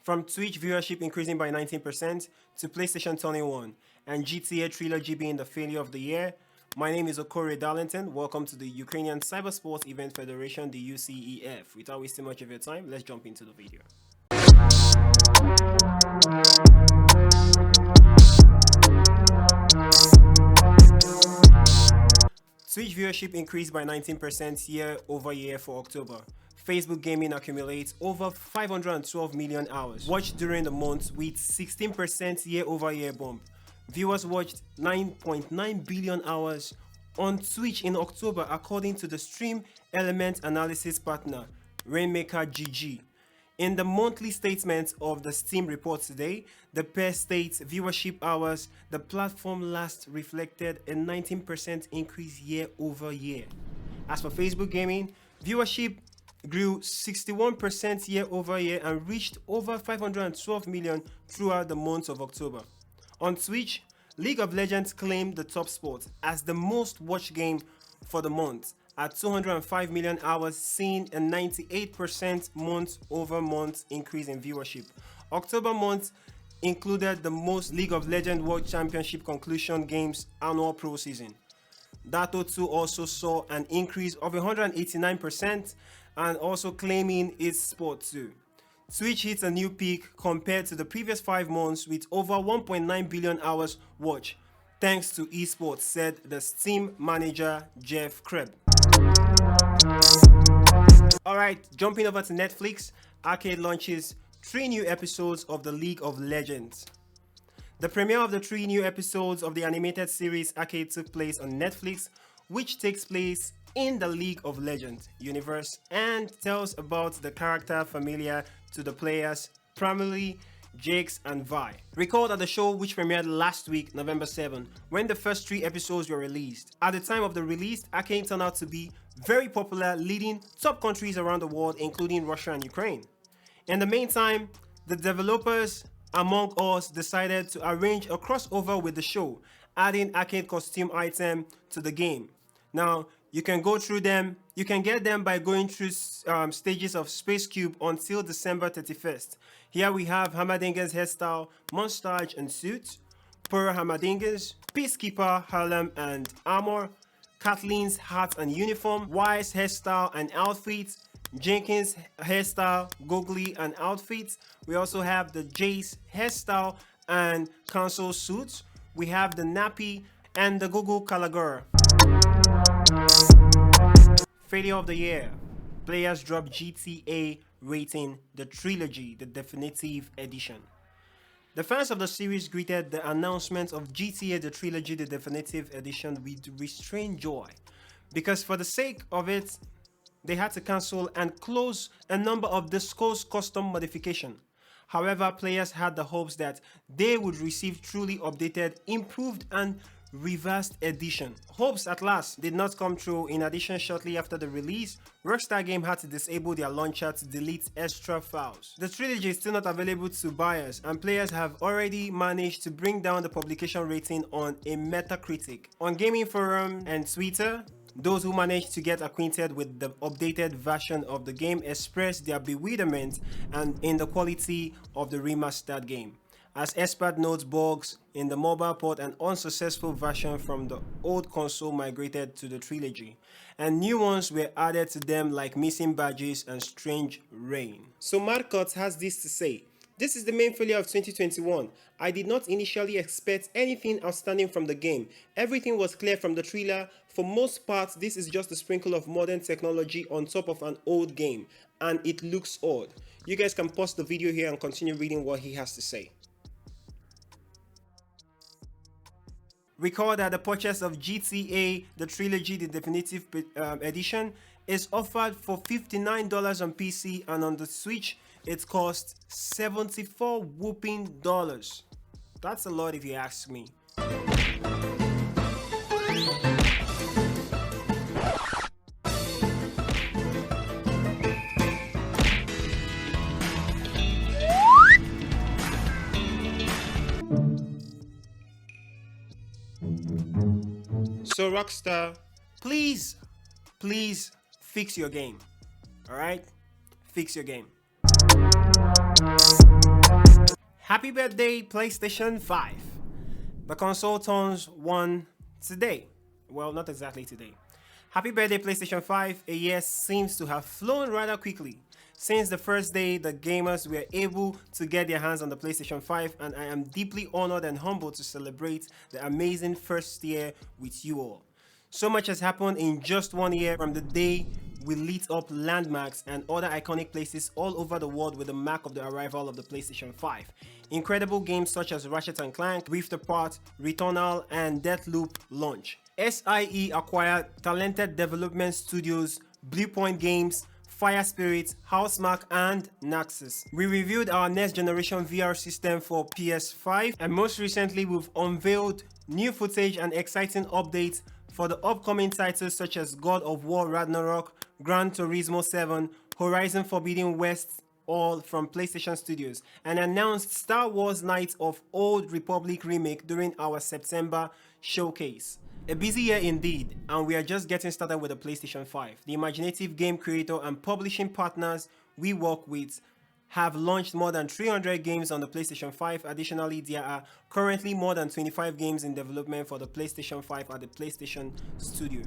From Twitch viewership increasing by 19% to PlayStation turning 1 and GTA Trilogy being the failure of the year, my name is Okore Darlington. Welcome to the Ukrainian Cybersports Event Federation, the UCEF. Without wasting much of your time, let's jump into the video. Twitch viewership increased by 19% year over year for October. Facebook gaming accumulates over 512 million hours watched during the month with 16% year over year bump. Viewers watched 9.9 billion hours on Twitch in October according to the stream element analysis partner Rainmaker GG. In the monthly statement of the Steam report today, the pair states viewership hours, the platform last reflected a 19% increase year over year. As for Facebook gaming, viewership grew 61% year over year and reached over 512 million throughout the month of October. On Twitch, League of Legends claimed the top spot as the most watched game for the month at 205 million hours, seeing a 98% month-over-month increase in viewership. October month included the most League of Legends World Championship conclusion games annual pro season. Dato 2 also saw an increase of 189% and also claiming its spot too. Twitch hit a new peak compared to the previous 5 months with over 1.9 billion hours watched, thanks to Esports, said the Steam manager Jeff Kreb. Alright, jumping over to Netflix, Arcane launches 3 new episodes of the League of Legends. The premiere of the 3 new episodes of the animated series Arcane took place on Netflix, which takes place in the League of Legends universe and tells about the character familiar to the players, primarily Jax and Vi. Recall that the show, which premiered last week, November 7, when the first 3 episodes were released. At the time of the release, Arcane turned out to be very popular, leading top countries around the world, including Russia and Ukraine. In the meantime, the developers, among us, decided to arrange a crossover with the show, adding Arcane costume item to the game. Now, you can go through them. You can get them by going through stages of Space Cube until December 31st. Here we have Hammerdinger's hairstyle, mustache and suit, Per Hammerdinger's, Peacekeeper, Harlem and armor, Kathleen's hat and uniform, Wise hairstyle and outfit, Jenkins hairstyle, goggly and outfit. We also have the Jace hairstyle and console suits. We have the nappy and the Google Calagura. Failure of the year. Players drop GTA rating the Trilogy, the definitive edition. The fans of the series greeted the announcement of GTA the Trilogy, the definitive edition with restrained joy, because for the sake of it, they had to cancel and close a number of Disco's custom modifications. However, players had the hopes that they would receive truly updated, improved and reversed edition. Hopes at last did not come true. In addition, shortly after the release, Rockstar Game had to disable their launcher to delete extra files. The Trilogy is still not available to buyers, and players have already managed to bring down the publication rating on a Metacritic. On gaming forum and Twitter, those who managed to get acquainted with the updated version of the game expressed their bewilderment and in the quality of the remastered game, as expert notes bugs in the mobile port and unsuccessful version from the old console migrated to the Trilogy, and new ones were added to them like missing badges and strange rain. So Marcotte has this to say: "This is the main failure of 2021. I did not initially expect anything outstanding from the game. Everything was clear from the trailer. For most parts, this is just a sprinkle of modern technology on top of an old game, and it looks odd." You guys can pause the video here and continue reading what he has to say. Recall that the purchase of GTA the Trilogy, the definitive edition, is offered for $59 on PC, and on the Switch it costs $74 whooping dollars. That's a lot if you ask me. So Rockstar, please fix your game. Alright? Fix your game. Happy birthday, PlayStation 5. The console turns 1 today. Well, not exactly today. Happy birthday, PlayStation 5. A year seems to have flown rather quickly. Since the first day, the gamers were able to get their hands on the PlayStation 5, and I am deeply honored and humbled to celebrate the amazing first year with you all. So much has happened in just 1 year, from the day we lit up landmarks and other iconic places all over the world with the mark of the arrival of the PlayStation 5. Incredible games such as Ratchet & Clank, Rift Apart, Returnal, and Deathloop launch. SIE acquired talented development studios Bluepoint Games, Fire Spirit, Housemarque, and Naxxus. We reviewed our next generation VR system for PS5, and most recently we've unveiled new footage and exciting updates for the upcoming titles such as God of War Ragnarok, Gran Turismo 7, Horizon Forbidden West, all from PlayStation Studios, and announced Star Wars Knights of Old Republic remake during our September showcase. A busy year indeed, and we are just getting started with the PlayStation 5. The imaginative game creator and publishing partners we work with have launched more than 300 games on the PlayStation 5. Additionally, there are currently more than 25 games in development for the PlayStation 5 at the PlayStation Studio.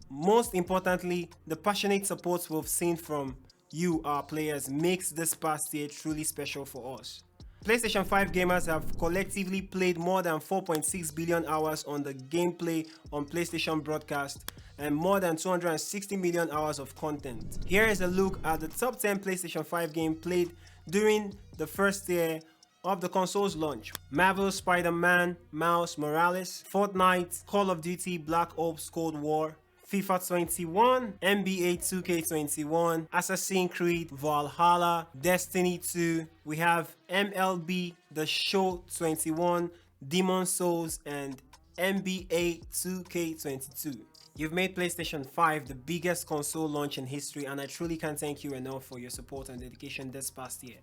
Most importantly, the passionate support we've seen from you, our players, makes this past year truly special for us. PlayStation 5 gamers have collectively played more than 4.6 billion hours on the gameplay on PlayStation broadcast and more than 260 million hours of content. Here is a look at the top 10 PlayStation 5 games played during the first year of the console's launch. Marvel Spider-Man Miles Morales, Fortnite, Call of Duty Black Ops Cold War, FIFA 21, NBA 2K21, Assassin's Creed Valhalla, Destiny 2, we have MLB The Show 21, Demon's Souls, and NBA 2K22. You've made PlayStation 5 the biggest console launch in history, and I truly can't thank you enough for your support and dedication this past year.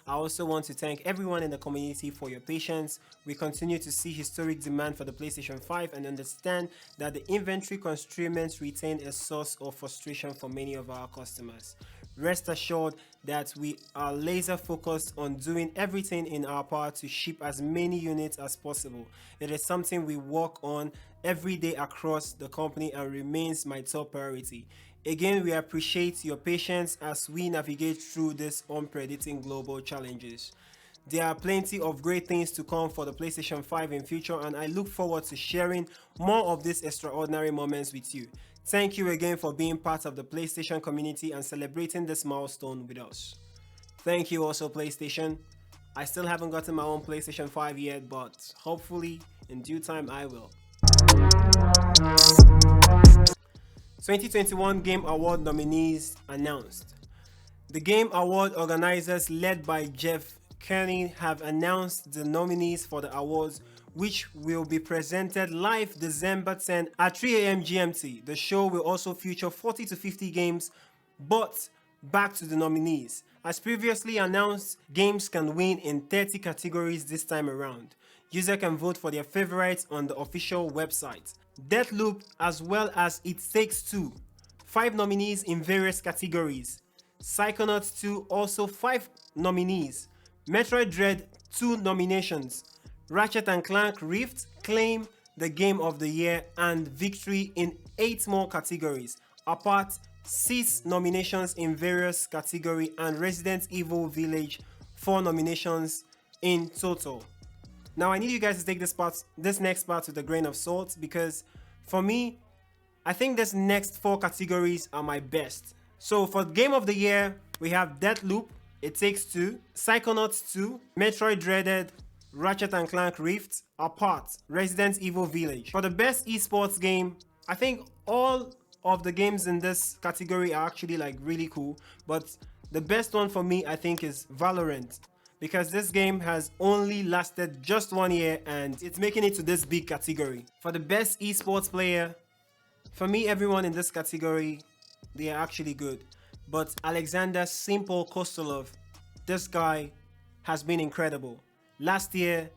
I also want to thank everyone in the community for your patience. We continue to see historic demand for the PlayStation 5 and understand that the inventory constraints retain a source of frustration for many of our customers. Rest assured that we are laser focused on doing everything in our power to ship as many units as possible. It is something we work on every day across the company and remains my top priority. Again, we appreciate your patience as we navigate through these unpredictable global challenges. There are plenty of great things to come for the PlayStation 5 in future, and I look forward to sharing more of these extraordinary moments with you. Thank you again for being part of the PlayStation community and celebrating this milestone with us. Thank you also, PlayStation. I still haven't gotten my own PlayStation 5 yet, but hopefully in due time I will. 2021 Game Award nominees announced. The Game Award organizers, led by Jeff Kearney, have announced the nominees for the awards, which will be presented live December 10 at 3 a.m. GMT. The show will also feature 40 to 50 games, but back to the nominees. As previously announced, games can win in 30 categories this time around. Users can vote for their favorites on the official website. Deathloop as well as It Takes Two, 5 nominees in various categories. Psychonauts 2 also 5 nominees. Metroid Dread 2 nominations. Ratchet & Clank Rift claim the Game of the Year and victory in 8 more categories. Apart, 6 nominations in various categories, and Resident Evil Village 4 nominations in total. Now I need you guys to take this next part with a grain of salt, because for me, I think this next 4 categories are my best. So for Game of the Year, we have Deathloop, It Takes Two, Psychonauts 2, Metroid Dread, Ratchet & Clank Rift, Apart, Resident Evil Village. For the best esports game, I think all of the games in this category are actually like really cool, but the best one for me I think is Valorant, because this game has only lasted just 1 year and it's making it to this big category. For the best esports player, for me, everyone in this category, they are actually good. But Alexander Simple Kostolov, this guy has been incredible. Last year,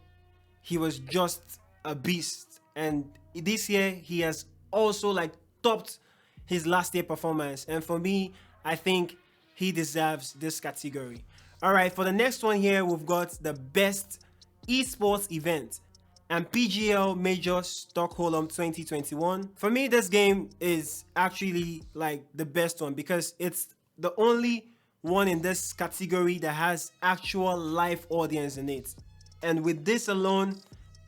he was just a beast. And this year, he has also like topped his last year performance. And for me, I think he deserves this category. All right, for the next one here, we've got the best esports event and PGL Major Stockholm 2021. For me, this game is actually like the best one because it's the only one in this category that has actual live audience in it. And with this alone,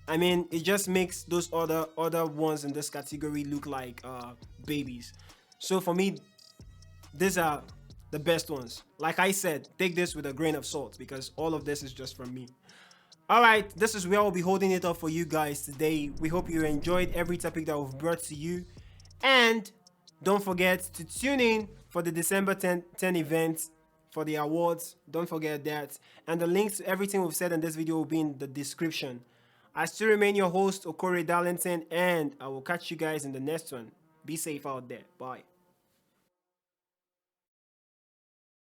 I mean, it just makes those other ones in this category look like babies. So for me, these are the best ones. Like I said, take this with a grain of salt because all of this is just from me. All right, this is where I'll be holding it up for you guys today. We hope you enjoyed every topic that we've brought to you. And don't forget to tune in for the December 10 event for the awards. Don't forget that. And the links to everything we've said in this video will be in the description. I still remain your host, Okore Darlington, and I will catch you guys in the next one. Be safe out there. Bye.